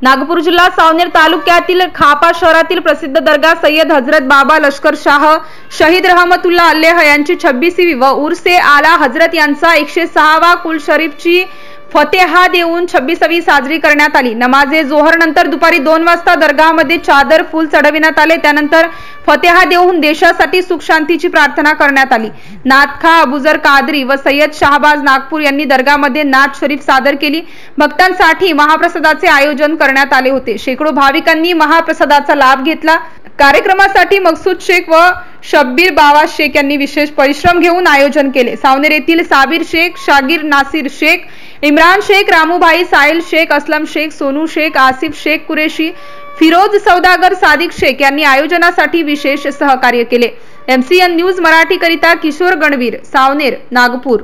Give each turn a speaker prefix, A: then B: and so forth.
A: नागपूर जिल्हा सावनेर तालुक्यातील खापा शहरातील प्रसिद्ध दर्गा सय्यद हजरत बाबा लष्कर शाह शहीद रहमतुल्लाह अल्लेह यांची 26वी व उर्से आला हजरत यांचा 106वा कुल शरीफची फतेहा देऊन 26वी साजरी करण्यात आली। नमाजे जोहर नंतर दुपारी 2 वाजता दर्गामध्ये चादर फूल चढविण्यात आले। त्यानंतर फतेहा देऊन देशासाठी सुख शांतीची प्रार्थना करण्यात आली। नाथखा अबुजर कादरी व सय्यद शाहबाज नागपूर यांनी दर्गामध्ये नाथ शरीफ सादर केली। भक्तांसाठी महाप्रसादाचे आयोजन करण्यात आले होते। शेकडो भाविकांनी महाप्रसादाचा लाभ घेतला। कार्यक्रमासाठी मकसूद शेख व शब्बीर बावा शेख यांनी विशेष परिश्रम घेऊन आयोजन केले। सावनेर येथील साबिर शेख, शागिर नासिर शेख, इम्रान शेख, रामूभाई, साहिल शेख, असलम शेख, सोनू शेख, आसिफ शेख कुरेशी, फिरोज सौदागर, सादिक शेख यांनी आयोजनासाठी विशेष सहकार्य केले। MCN न्यूज मराठी करिता किशोर गणवीर, सावनेर, नागपूर।